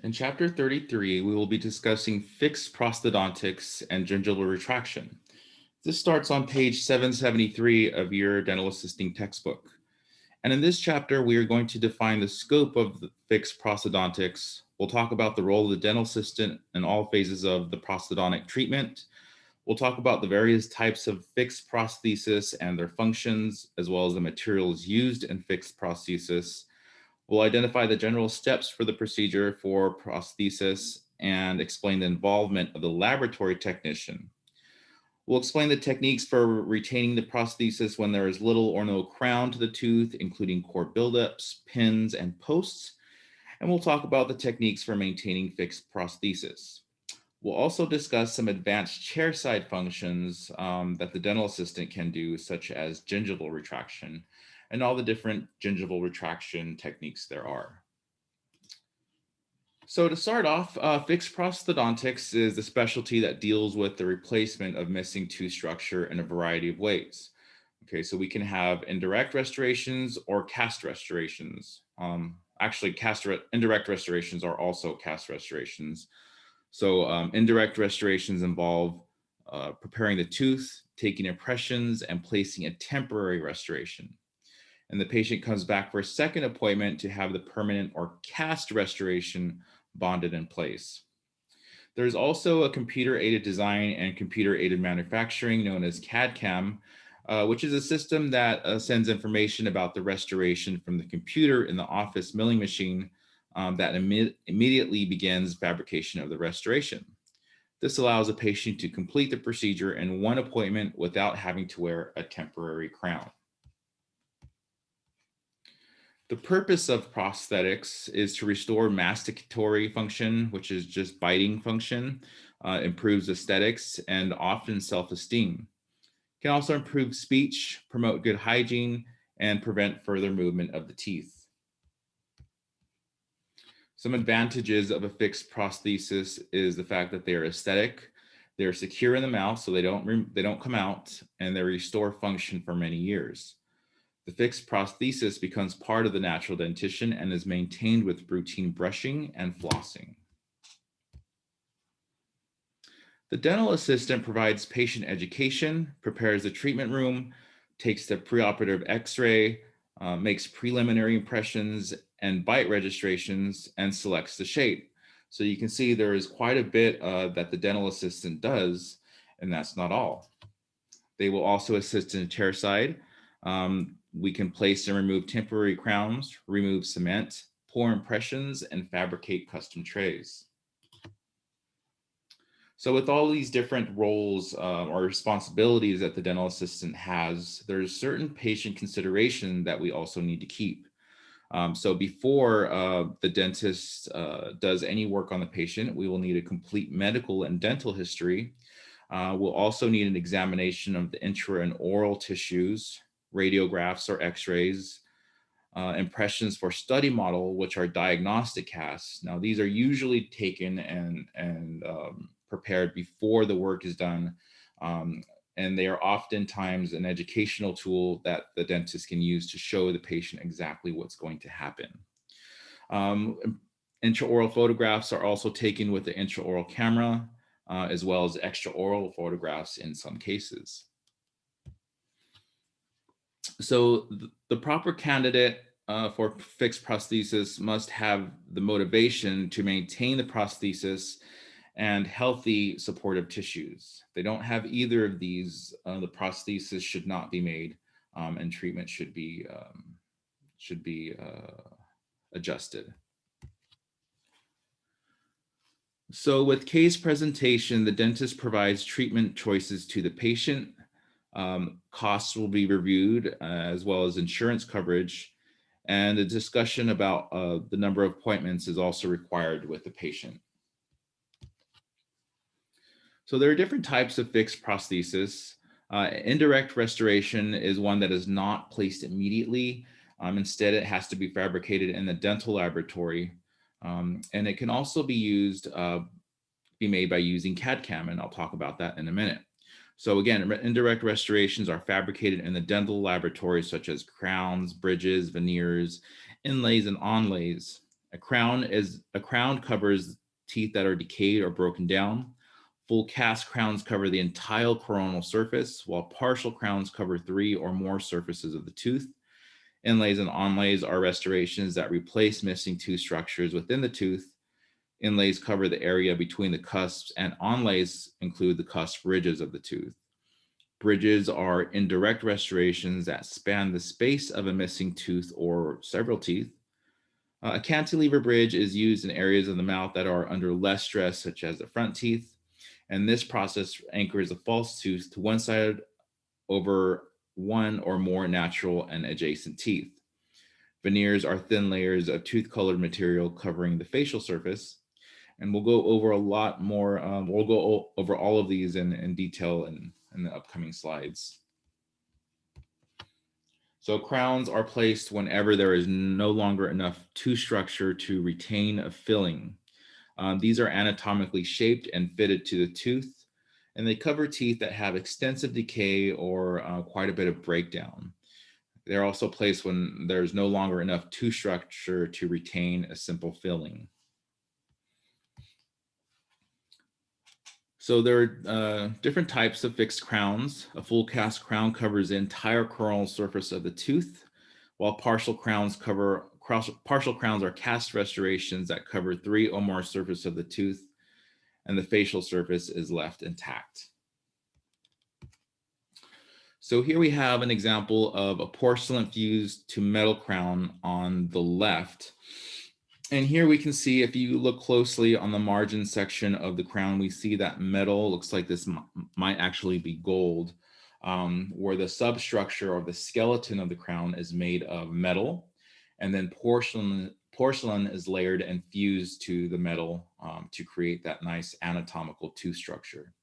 In Chapter 33, we will be discussing fixed prosthodontics and gingival retraction. This starts on page 773 of your dental assisting textbook. And in this chapter, we are going to define the scope of the fixed prosthodontics. We'll talk about the role of the dental assistant in all phases of the prosthodontic treatment. We'll talk about the various types of fixed prosthesis and their functions, as well as the materials used in fixed prosthesis. We'll identify the general steps for the procedure for prosthesis and explain the involvement of the laboratory technician. We'll explain the techniques for retaining the prosthesis when there is little or no crown to the tooth, including core buildups, pins, and posts. And we'll talk about the techniques for maintaining fixed prosthesis. We'll also discuss some advanced chairside functions that the dental assistant can do, such as gingival retraction, and all the different gingival retraction techniques there are. So to start off, fixed prosthodontics is the specialty that deals with the replacement of missing tooth structure in a variety of ways. Okay, so we can have indirect restorations or cast restorations. Indirect restorations are also cast restorations. So indirect restorations involve preparing the tooth, taking impressions, and placing a temporary restoration. And the patient comes back for a second appointment to have the permanent or cast restoration bonded in place. There's also a computer-aided design and computer-aided manufacturing known as CAD-CAM, which is a system that sends information about the restoration from the computer in the office milling machine that immediately begins fabrication of the restoration. This allows a patient to complete the procedure in one appointment without having to wear a temporary crown. The purpose of prosthetics is to restore masticatory function, which is just biting function, improves aesthetics, and often self-esteem. Can also improve speech, promote good hygiene, and prevent further movement of the teeth. Some advantages of a fixed prosthesis is the fact that they are aesthetic, they're secure in the mouth so they don't come out, and they restore function for many years. The fixed prosthesis becomes part of the natural dentition and is maintained with routine brushing and flossing. The dental assistant provides patient education, prepares the treatment room, takes the preoperative x-ray, makes preliminary impressions and bite registrations, and selects the shape. So you can see there is quite a bit that the dental assistant does, and that's not all. They will also assist in the chair side. We can place and remove temporary crowns, remove cement, pour impressions, and fabricate custom trays. So with all these different roles or responsibilities that the dental assistant has, there's certain patient consideration that we also need to keep. So before the dentist does any work on the patient, we will need a complete medical and dental history. We'll also need an examination of the intra and oral tissues, radiographs or x-rays, impressions for study model, which are diagnostic casts. Now, these are usually taken and prepared before the work is done. And they are oftentimes an educational tool that the dentist can use to show the patient exactly what's going to happen. Intraoral photographs are also taken with the intraoral camera, as well as extraoral photographs in some cases. So the proper candidate for fixed prosthesis must have the motivation to maintain the prosthesis and healthy supportive tissues. If they don't have either of these, the prosthesis should not be made, and treatment should be adjusted. So with case presentation, the dentist provides treatment choices to the patient. Costs will be reviewed as well as insurance coverage, and a discussion about the number of appointments is also required with the patient. So there are different types of fixed prosthesis. Indirect restoration is one that is not placed immediately. Instead, it has to be fabricated in the dental laboratory. And it can also be made by using CAD-CAM, and I'll talk about that in a minute. So again, indirect restorations are fabricated in the dental laboratory, such as crowns, bridges, veneers, inlays, and onlays. A crown covers teeth that are decayed or broken down. Full cast crowns cover the entire coronal surface, while partial crowns cover 3 or more surfaces of the tooth. Inlays and onlays are restorations that replace missing tooth structures within the tooth. Inlays cover the area between the cusps, and onlays include the cusp ridges of the tooth. Bridges are indirect restorations that span the space of a missing tooth or several teeth. A cantilever bridge is used in areas of the mouth that are under less stress, such as the front teeth. And this process anchors a false tooth to one side over one or more natural and adjacent teeth. Veneers are thin layers of tooth-colored material covering the facial surface. And we'll go over a lot more. We'll go over all of these in detail in the upcoming slides. So crowns are placed whenever there is no longer enough tooth structure to retain a filling. These are anatomically shaped and fitted to the tooth, and they cover teeth that have extensive decay or quite a bit of breakdown. They're also placed when there's no longer enough tooth structure to retain a simple filling. So there are different types of fixed crowns. A full cast crown covers the entire coronal surface of the tooth, while partial crowns are cast restorations that cover 3 or more surfaces of the tooth, and the facial surface is left intact. So here we have an example of a porcelain fused to metal crown on the left. And here we can see, if you look closely on the margin section of the crown, we see that metal looks like this might actually be gold, where the substructure or the skeleton of the crown is made of metal, and then porcelain is layered and fused to the metal to create that nice anatomical tooth structure.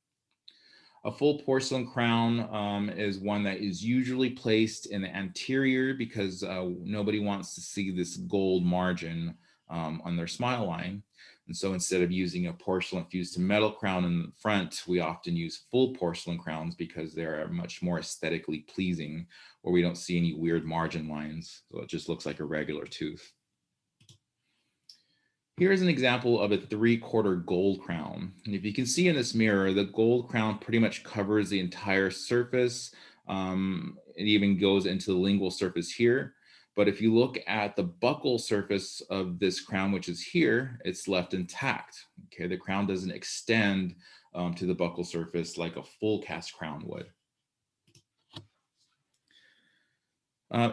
A full porcelain crown is one that is usually placed in the anterior because nobody wants to see this gold margin on their smile line. And so instead of using a porcelain fused to metal crown in the front, we often use full porcelain crowns because they're much more aesthetically pleasing, where we don't see any weird margin lines. So it just looks like a regular tooth. Here's an example of a 3/4 gold crown. And if you can see in this mirror, the gold crown pretty much covers the entire surface. It even goes into the lingual surface here. But if you look at the buccal surface of this crown, which is here, it's left intact. Okay, the crown doesn't extend to the buccal surface like a full cast crown would.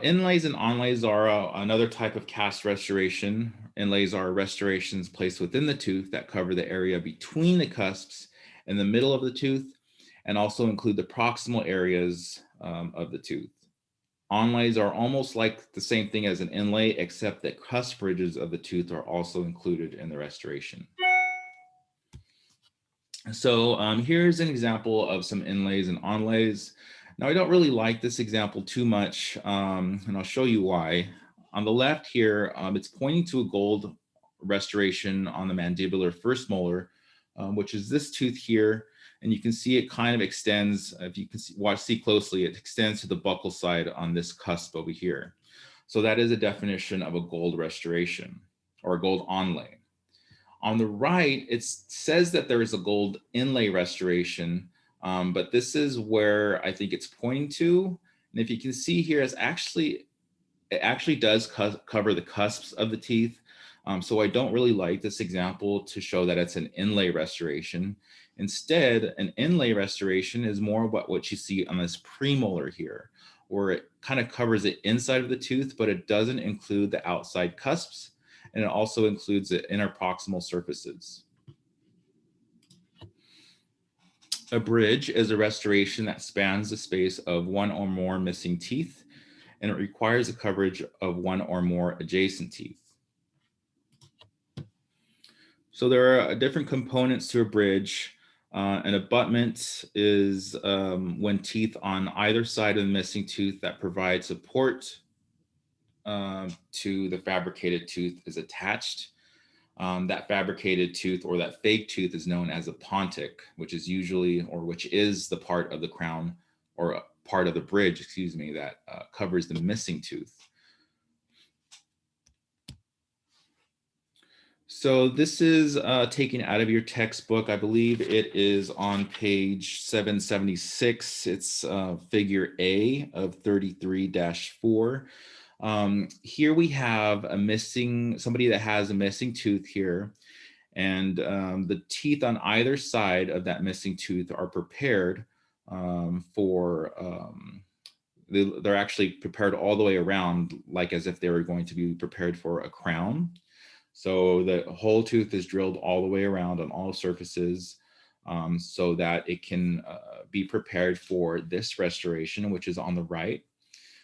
Inlays and onlays are another type of cast restoration. Inlays are restorations placed within the tooth that cover the area between the cusps and the middle of the tooth, and also include the proximal areas of the tooth. Onlays are almost like the same thing as an inlay, except that cusp ridges of the tooth are also included in the restoration. So here's an example of some inlays and onlays. Now, I don't really like this example too much, and I'll show you why. On the left here, it's pointing to a gold restoration on the mandibular first molar, which is this tooth here. And you can see it kind of extends, if you can see closely, it extends to the buccal side on this cusp over here. So that is a definition of a gold restoration or a gold onlay. On the right, it says that there is a gold inlay restoration, but this is where I think it's pointing to. And if you can see here, it actually does cover the cusps of the teeth. So I don't really like this example to show that it's an inlay restoration. Instead, an inlay restoration is more about what you see on this premolar here, where it kind of covers the inside of the tooth, but it doesn't include the outside cusps. And it also includes the interproximal surfaces. A bridge is a restoration that spans the space of one or more missing teeth, and it requires the coverage of one or more adjacent teeth. So there are different components to a bridge. An abutment is when teeth on either side of the missing tooth that provide support to the fabricated tooth is attached. That fabricated tooth or that fake tooth is known as a pontic, which is the part of the crown or part of the bridge, excuse me, that covers the missing tooth. So this is taken out of your textbook. I believe it is on page 776. It's figure A of 33-4. Here we have somebody that has a missing tooth here. And the teeth on either side of that missing tooth are prepared they're actually prepared all the way around, like as if they were going to be prepared for a crown. So the whole tooth is drilled all the way around on all surfaces so that it can be prepared for this restoration, which is on the right.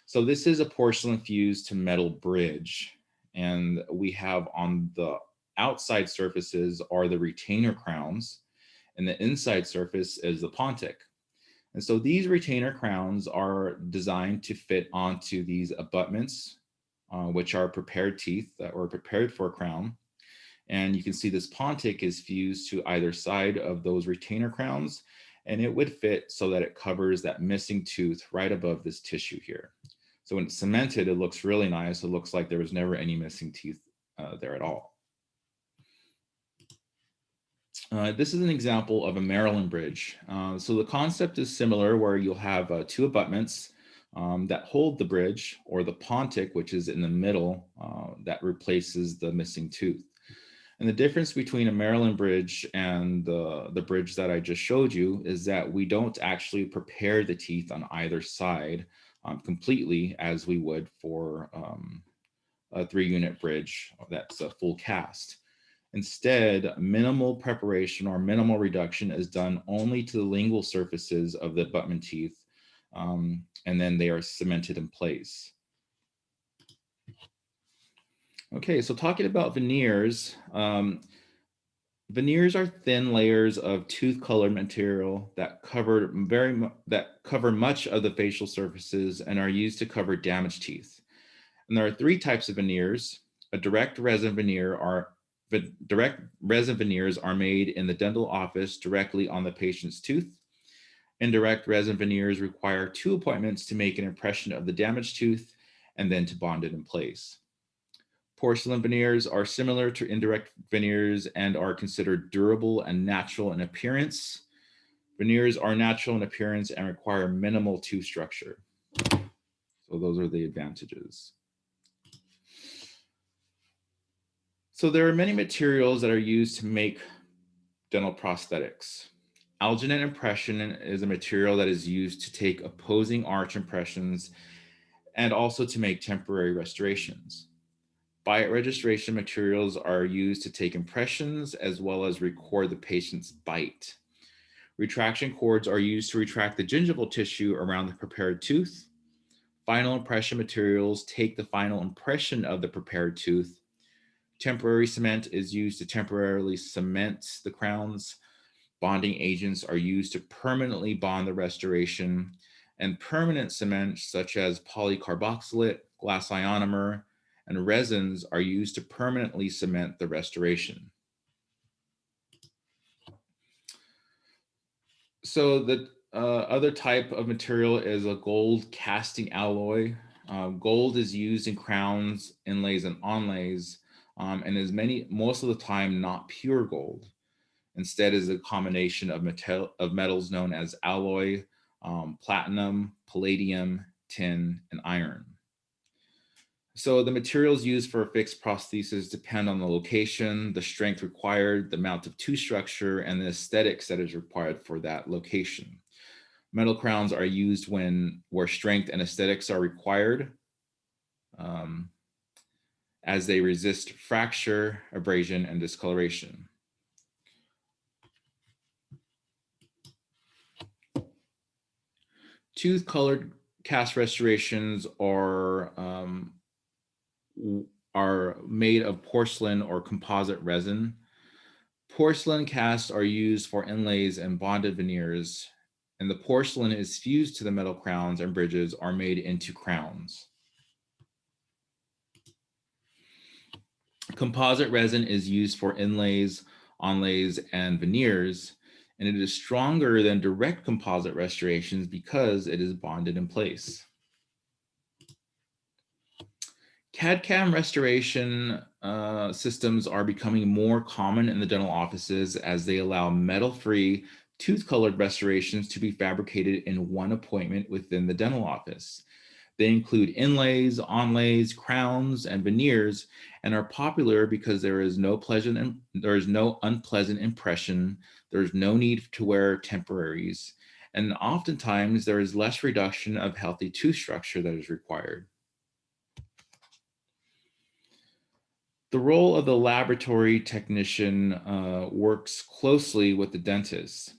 So this is a porcelain fused to metal bridge. And we have on the outside surfaces are the retainer crowns, and the inside surface is the pontic. And so these retainer crowns are designed to fit onto these abutments, which are prepared teeth that were prepared for a crown. And you can see this pontic is fused to either side of those retainer crowns, and it would fit so that it covers that missing tooth right above this tissue here. So when it's cemented, it looks really nice. It looks like there was never any missing teeth there at all. This is an example of a Maryland bridge. So the concept is similar, where you'll have two abutments that hold the bridge, or the pontic, which is in the middle, that replaces the missing tooth. And the difference between a Maryland bridge and the bridge that I just showed you is that we don't actually prepare the teeth on either side completely as we would for a 3-unit bridge that's a full cast. Instead, minimal preparation or minimal reduction is done only to the lingual surfaces of the abutment teeth, and then they are cemented in place. Okay, so talking about veneers, veneers are thin layers of tooth-colored material that cover much of the facial surfaces and are used to cover damaged teeth. And there are 3 types of veneers. Direct resin veneers are made in the dental office directly on the patient's tooth. Indirect resin veneers require 2 appointments to make an impression of the damaged tooth and then to bond it in place. Porcelain veneers are similar to indirect veneers and are considered durable and natural in appearance. Veneers are natural in appearance and require minimal tooth structure. So those are the advantages. So there are many materials that are used to make dental prosthetics. Alginate impression is a material that is used to take opposing arch impressions and also to make temporary restorations. Bite registration materials are used to take impressions as well as record the patient's bite. Retraction cords are used to retract the gingival tissue around the prepared tooth. Final impression materials take the final impression of the prepared tooth. Temporary cement is used to temporarily cement the crowns. Bonding agents are used to permanently bond the restoration, and permanent cement, such as polycarboxylate, glass ionomer, and resins, are used to permanently cement the restoration. So the other type of material is a gold casting alloy. Gold is used in crowns, inlays, and onlays, and is most of the time not pure gold. Instead is a combination of metals known as alloy, platinum, palladium, tin, and iron. So the materials used for a fixed prosthesis depend on the location, the strength required, the amount of tooth structure, and the aesthetics that is required for that location. Metal crowns are used where strength and aesthetics are required, as they resist fracture, abrasion, and discoloration. Tooth-colored cast restorations are made of porcelain or composite resin. Porcelain casts are used for inlays and bonded veneers, and the porcelain is fused to the metal crowns and bridges are made into crowns. Composite resin is used for inlays, onlays, and veneers, and it is stronger than direct composite restorations because it is bonded in place. CAD-CAM restoration systems are becoming more common in the dental offices as they allow metal-free, tooth-colored restorations to be fabricated in one appointment within the dental office. They include inlays, onlays, crowns, and veneers, and are popular because there is no unpleasant impression. There's no need to wear temporaries, and oftentimes there is less reduction of healthy tooth structure that is required. The role of the laboratory technician works closely with the dentist.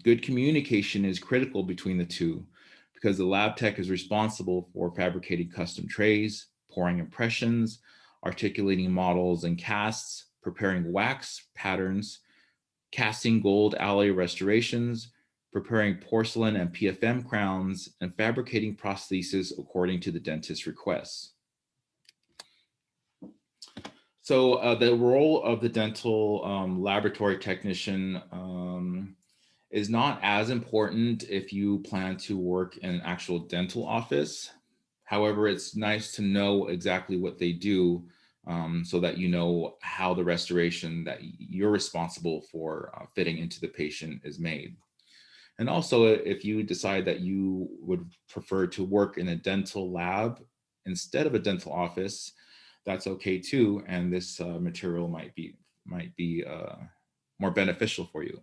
Good communication is critical between the two because the lab tech is responsible for fabricating custom trays, pouring impressions, articulating models and casts, preparing wax patterns, casting gold alloy restorations, preparing porcelain and PFM crowns, and fabricating prostheses according to the dentist's requests. So the role of the dental laboratory technician is not as important if you plan to work in an actual dental office. However, it's nice to know exactly what they do so that you know how the restoration that you're responsible for fitting into the patient is made. And also, if you decide that you would prefer to work in a dental lab instead of a dental office, that's okay too. And this material might be more beneficial for you.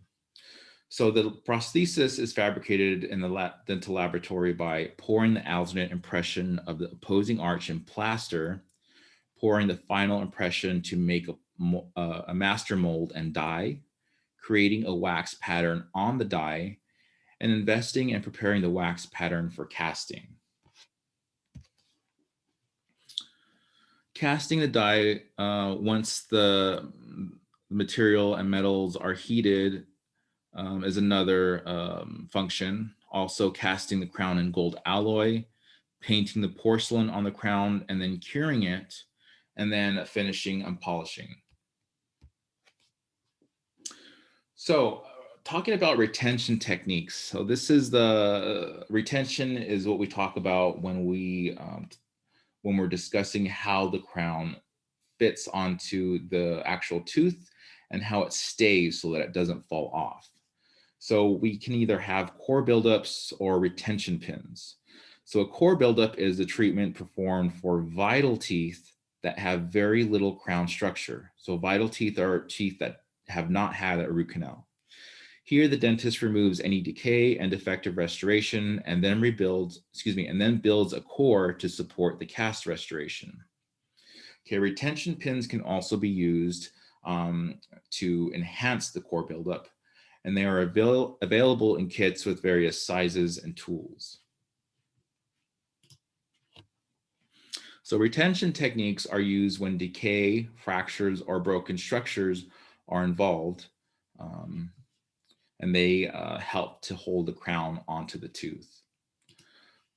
So the prosthesis is fabricated in the dental laboratory by pouring the alternate impression of the opposing arch in plaster, pouring the final impression to make a master mold and die, creating a wax pattern on the die, and investing and preparing the wax pattern for casting. Casting the die, once the material and metals are heated, is another function. Also casting the crown in gold alloy, painting the porcelain on the crown and then curing it, and then finishing and polishing. So talking about retention techniques. So this is the retention is what we talk about when we're discussing how the crown fits onto the actual tooth and how it stays so that it doesn't fall off. So we can either have core buildups or retention pins. So a core buildup is a treatment performed for vital teeth that have very little crown structure. So vital teeth are teeth that have not had a root canal. Here, the dentist removes any decay and defective restoration and then builds a core to support the cast restoration. Okay, retention pins can also be used to enhance the core buildup, and they are available in kits with various sizes and tools. So retention techniques are used when decay, fractures, or broken structures are involved, and they help to hold the crown onto the tooth.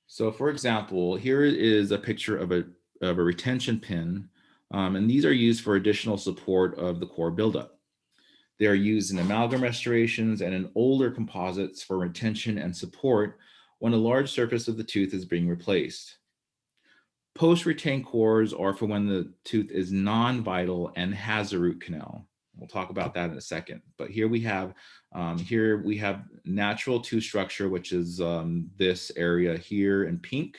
So for example, here is a picture of a retention pin, and these are used for additional support of the core buildup. They are used in amalgam restorations and in older composites for retention and support when a large surface of the tooth is being replaced. Post-retained cores are for when the tooth is non-vital and has a root canal. We'll talk about that in a second. But here we have natural tooth structure, which is this area here in pink.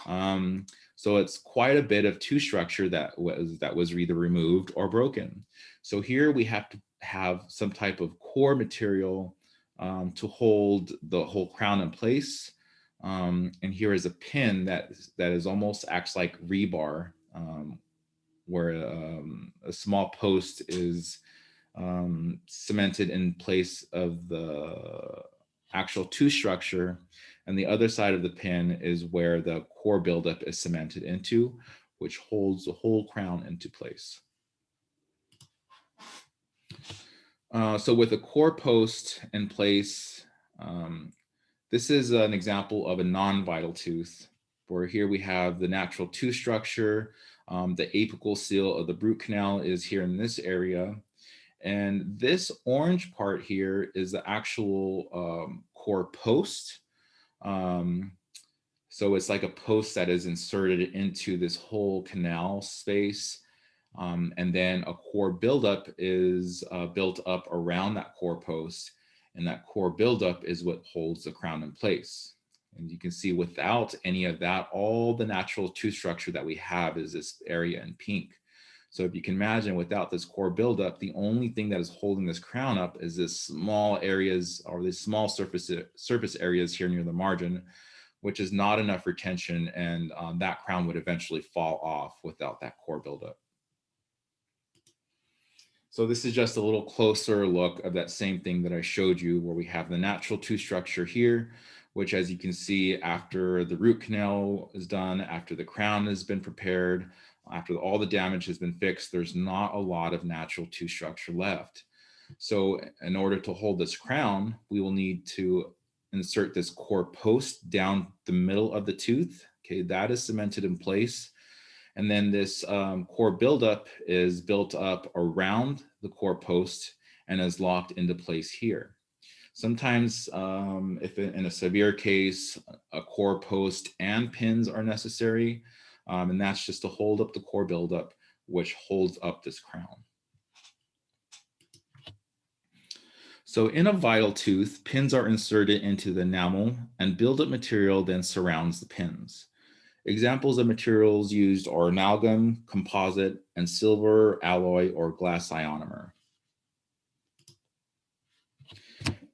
So it's quite a bit of tooth structure that was either removed or broken. So here we have to have some type of core material to hold the whole crown in place. And here is a pin that is almost acts like rebar, where a small post is cemented in place of the actual tooth structure, and the other side of the pin is where the core buildup is cemented into, which holds the whole crown into place. So with a core post in place, this is an example of a non-vital tooth, where here we have the natural tooth structure. The apical seal of the root canal is here in this area. And this orange part here is the actual core post. So it's like a post that is inserted into this whole canal space. And then a core buildup is built up around that core post. And that core buildup is what holds the crown in place. And you can see without any of that, all the natural tooth structure that we have is this area in pink. So if you can imagine, without this core buildup, the only thing that is holding this crown up is this small areas or these small surface areas here near the margin, which is not enough retention, and that crown would eventually fall off without that core buildup. So this is just a little closer look of that same thing that I showed you, where we have the natural tooth structure here, which, as you can see, after the root canal is done, after the crown has been prepared, after all the damage has been fixed, there's not a lot of natural tooth structure left. So in order to hold this crown, we will need to insert this core post down the middle of the tooth. Okay, that is cemented in place. And then this core buildup is built up around the core post and is locked into place here. Sometimes, if in a severe case, a core post and pins are necessary, and that's just to hold up the core buildup, which holds up this crown. So in a vital tooth, pins are inserted into the enamel, and buildup material then surrounds the pins. Examples of materials used are amalgam, composite, and silver alloy or glass ionomer.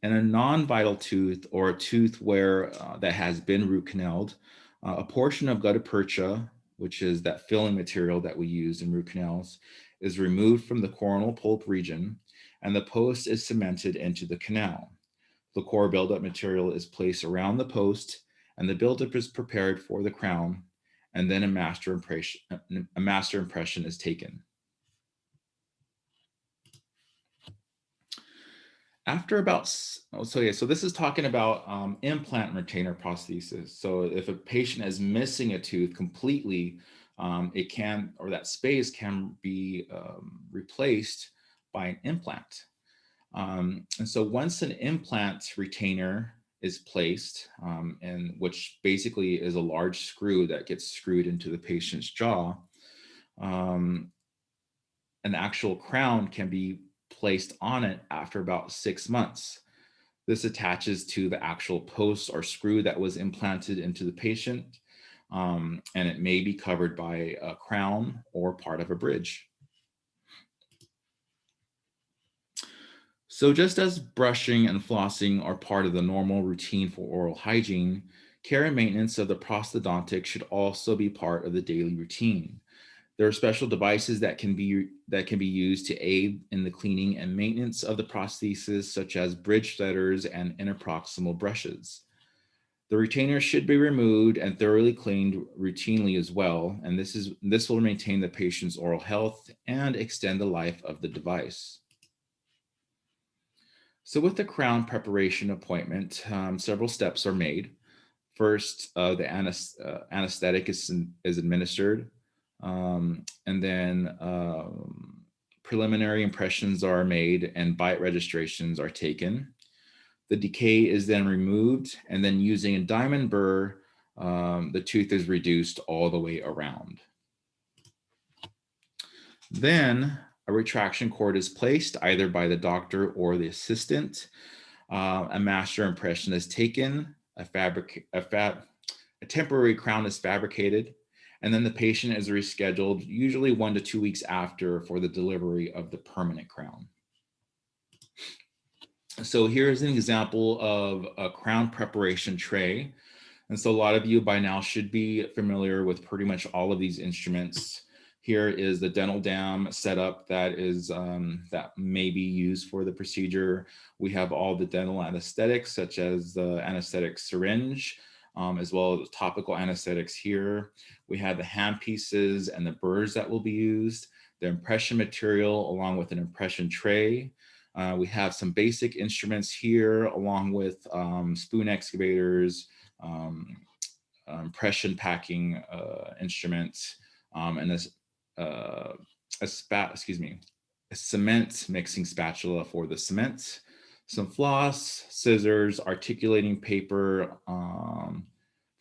In a non-vital tooth, or a tooth where that has been root canaled, a portion of gutta percha, which is that filling material that we use in root canals, is removed from the coronal pulp region, and the post is cemented into the canal. The core buildup material is placed around the post, and the buildup is prepared for the crown, and then a master impression is taken. After about, so this is talking about implant retainer prosthesis. So if a patient is missing a tooth completely, it can, or that space can be replaced by an implant. And so once an implant retainer is placed, and which basically is a large screw that gets screwed into the patient's jaw, an actual crown can be placed on it after about 6 months. This attaches to the actual post or screw that was implanted into the patient, and it may be covered by a crown or part of a bridge. So just as brushing and flossing are part of the normal routine for oral hygiene, care and maintenance of the prosthodontic should also be part of the daily routine. There are special devices that can be used to aid in the cleaning and maintenance of the prosthesis, such as bridge threaders and interproximal brushes. The retainer should be removed and thoroughly cleaned routinely as well, and this will maintain the patient's oral health and extend the life of the device. So with the crown preparation appointment, several steps are made. First, the anesthetic is administered, and then preliminary impressions are made and bite registrations are taken. The decay is then removed, and then using a diamond burr, the tooth is reduced all the way around. Then a retraction cord is placed either by the doctor or the assistant. A master impression is taken, a temporary crown is fabricated, and then the patient is rescheduled, usually 1 to 2 weeks after, for the delivery of the permanent crown. So here's an example of a crown preparation tray. And so a lot of you by now should be familiar with pretty much all of these instruments. Here is the dental dam setup that that may be used for the procedure. We have all the dental anesthetics, such as the anesthetic syringe, as well as topical anesthetics here. We have the hand pieces and the burrs that will be used, the impression material along with an impression tray. We have some basic instruments here, along with spoon excavators, impression packing instruments, and a cement mixing spatula for the cement, some floss, scissors, articulating paper,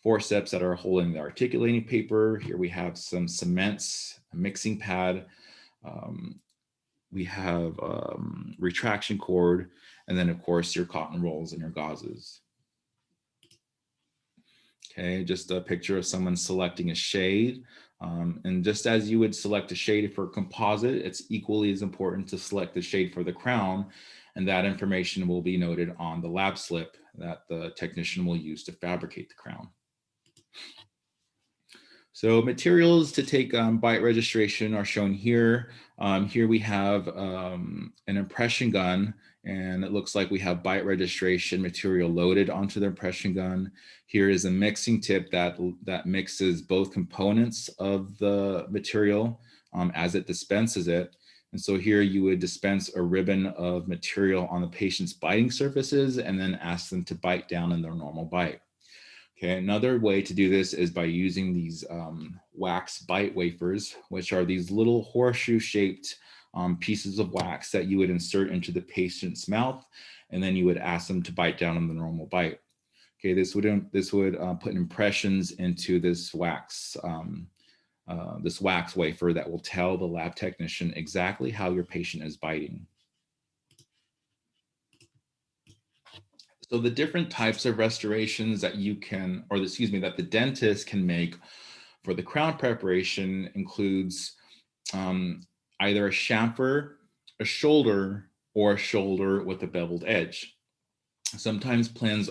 forceps that are holding the articulating paper. Here we have some cements, a mixing pad, We have retraction cord, and then of course your cotton rolls and your gauzes. Okay, just a picture of someone selecting a shade. And just as you would select a shade for a composite, it's equally as important to select the shade for the crown. And that information will be noted on the lab slip that the technician will use to fabricate the crown. So materials to take bite registration are shown here. Here we have an impression gun, and it looks like we have bite registration material loaded onto the impression gun. Here is a mixing tip that mixes both components of the material as it dispenses it. And so here you would dispense a ribbon of material on the patient's biting surfaces and then ask them to bite down in their normal bite. Okay, another way to do this is by using these wax bite wafers, which are these little horseshoe shaped pieces of wax that you would insert into the patient's mouth, and then you would ask them to bite down on the normal bite. Okay, this would put impressions into this wax wafer that will tell the lab technician exactly how your patient is biting. So the different types of restorations that you can, or excuse me, that the dentist can make for the crown preparation includes either a chamfer, a shoulder, or a shoulder with a beveled edge. Sometimes pins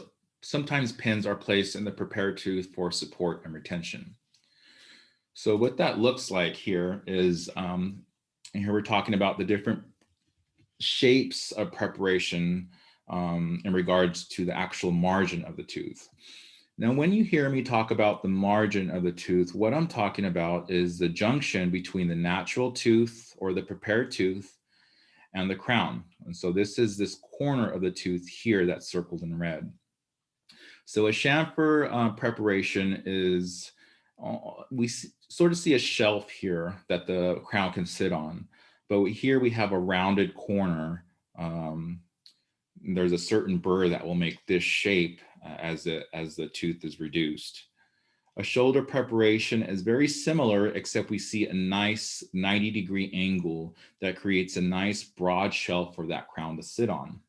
are placed in the prepared tooth for support and retention. So what that looks like here is, and here we're talking about the different shapes of preparation in regards to the actual margin of the tooth. Now, when you hear me talk about the margin of the tooth, what I'm talking about is the junction between the natural tooth or the prepared tooth and the crown. And so this is this corner of the tooth here that's circled in red. So a chamfer preparation is, sort of see a shelf here that the crown can sit on. But here we have a rounded corner. There's a certain burr that will make this shape as the tooth is reduced. A shoulder preparation is very similar, except we see a nice 90-degree angle that creates a nice broad shelf for that crown to sit on.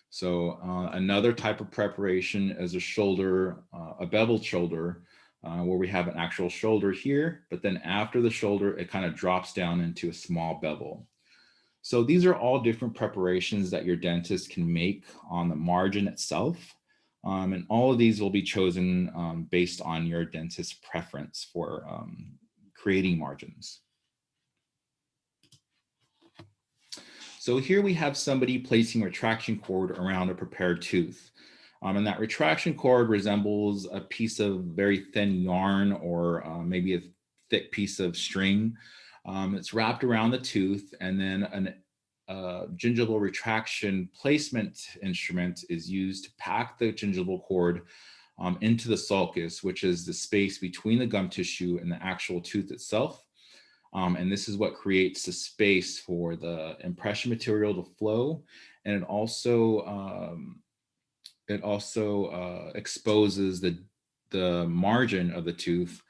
So another type of preparation is a shoulder, a beveled shoulder, where we have an actual shoulder here, but then after the shoulder, it kind of drops down into a small bevel. So these are all different preparations that your dentist can make on the margin itself. And all of these will be chosen based on your dentist's preference for creating margins. So here we have somebody placing retraction cord around a prepared tooth. And that retraction cord resembles a piece of very thin yarn or maybe a thick piece of string. It's wrapped around the tooth, and then a gingival retraction placement instrument is used to pack the gingival cord into the sulcus, which is the space between the gum tissue and the actual tooth itself. And this is what creates the space for the impression material to flow. And it also exposes the margin of the tooth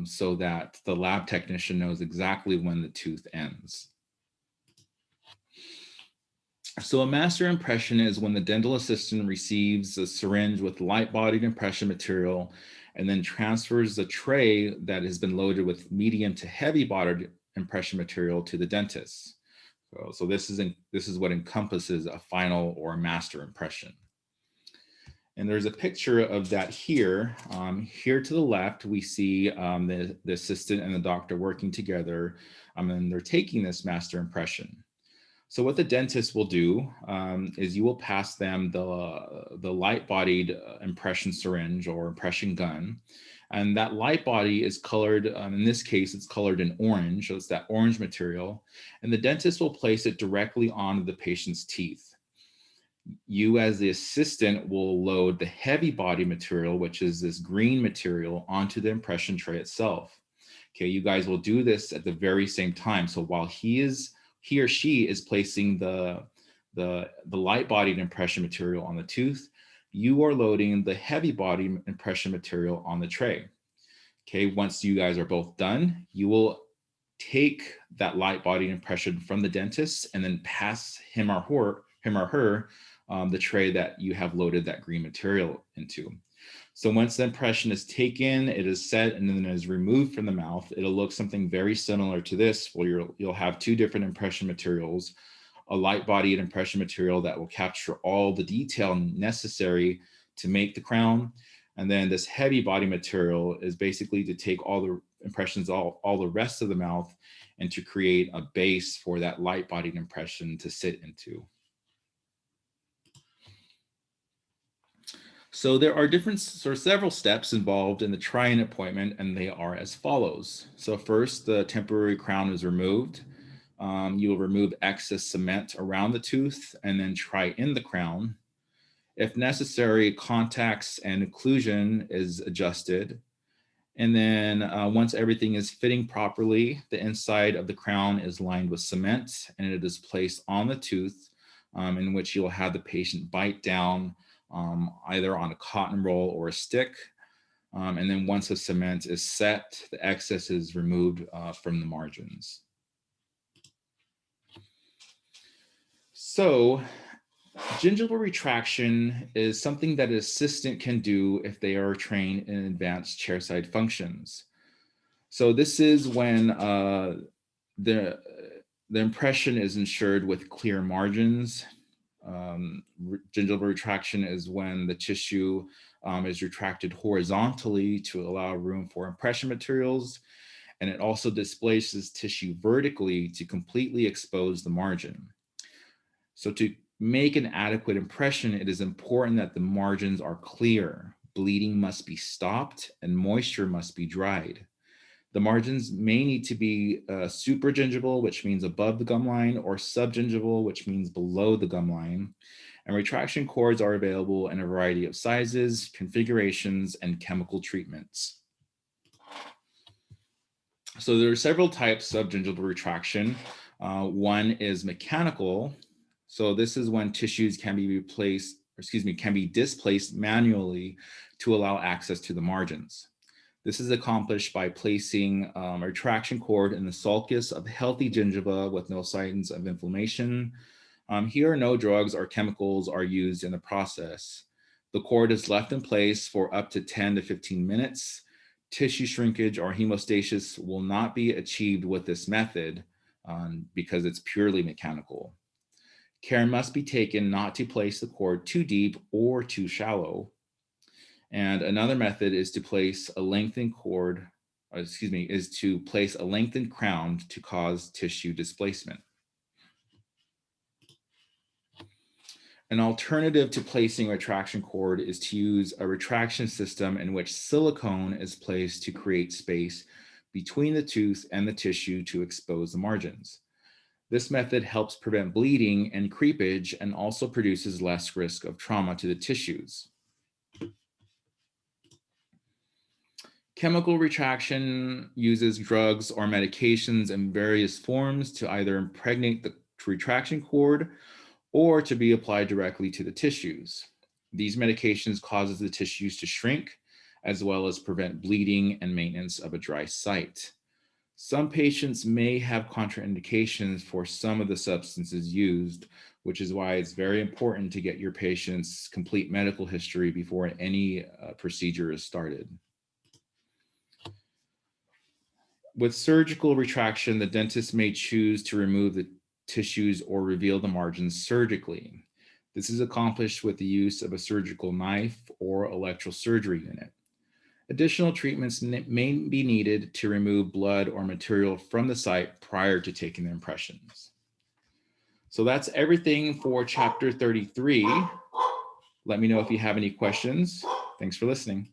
so that the lab technician knows exactly when the tooth ends. So a master impression is when the dental assistant receives a syringe with light-bodied impression material and then transfers the tray that has been loaded with medium to heavy-bodied impression material to the dentist. So this is what encompasses a final or a master impression. And there's a picture of that here. Here to the left, we see the assistant and the doctor working together, and they're taking this master impression. So what the dentist will do is you will pass them the light-bodied impression syringe or impression gun. And that light body is colored, in this case, it's colored in orange. So it's that orange material. And the dentist will place it directly onto the patient's teeth. You as the assistant will load the heavy body material, which is this green material, onto the impression tray itself. Okay, you guys will do this at the very same time. So while he or she is placing the light bodied impression material on the tooth, you are loading the heavy body impression material on the tray. Okay, once you guys are both done, you will take that light body impression from the dentist and then pass him or her the tray that you have loaded that green material into. So once the impression is taken, it is set and then is removed from the mouth, it'll look something very similar to this, where you'll have two different impression materials, a light bodied impression material that will capture all the detail necessary to make the crown. And then this heavy body material is basically to take all the impressions, all the rest of the mouth, and to create a base for that light bodied impression to sit into. So there are several steps involved in the try-in appointment, and they are as follows. So first, the temporary crown is removed. You will remove excess cement around the tooth and then try in the crown. If necessary, contacts and occlusion is adjusted. And then once everything is fitting properly, the inside of the crown is lined with cement and it is placed on the tooth, in which you'll have the patient bite down either on a cotton roll or a stick. And then once the cement is set, the excess is removed from the margins. So gingival retraction is something that an assistant can do if they are trained in advanced chairside functions. So this is when the impression is ensured with clear margins. Gingival retraction is when the tissue is retracted horizontally to allow room for impression materials. And it also displaces tissue vertically to completely expose the margin. So to make an adequate impression, it is important that the margins are clear. Bleeding must be stopped and moisture must be dried. The margins may need to be supragingival, which means above the gum line, or subgingival, which means below the gum line. And retraction cords are available in a variety of sizes, configurations, and chemical treatments. So there are several types of gingival retraction. One is mechanical. So this is when tissues can be displaced manually to allow access to the margins. This is accomplished by placing a retraction cord in the sulcus of healthy gingiva with no signs of inflammation. Here, no drugs or chemicals are used in the process. The cord is left in place for up to 10 to 15 minutes. Tissue shrinkage or hemostasis will not be achieved with this method because it's purely mechanical. Care must be taken not to place the cord too deep or too shallow. And another method is to place a lengthened crown to cause tissue displacement. An alternative to placing a retraction cord is to use a retraction system in which silicone is placed to create space between the tooth and the tissue to expose the margins. This method helps prevent bleeding and creepage and also produces less risk of trauma to the tissues. Chemical retraction uses drugs or medications in various forms to either impregnate the retraction cord or to be applied directly to the tissues. These medications causes the tissues to shrink, as well as prevent bleeding and maintenance of a dry site. Some patients may have contraindications for some of the substances used, which is why it's very important to get your patient's complete medical history before any procedure is started. With surgical retraction, the dentist may choose to remove the tissues or reveal the margins surgically. This is accomplished with the use of a surgical knife or electrosurgery unit. Additional treatments may be needed to remove blood or material from the site prior to taking the impressions. So that's everything for chapter 33. Let me know if you have any questions. Thanks for listening.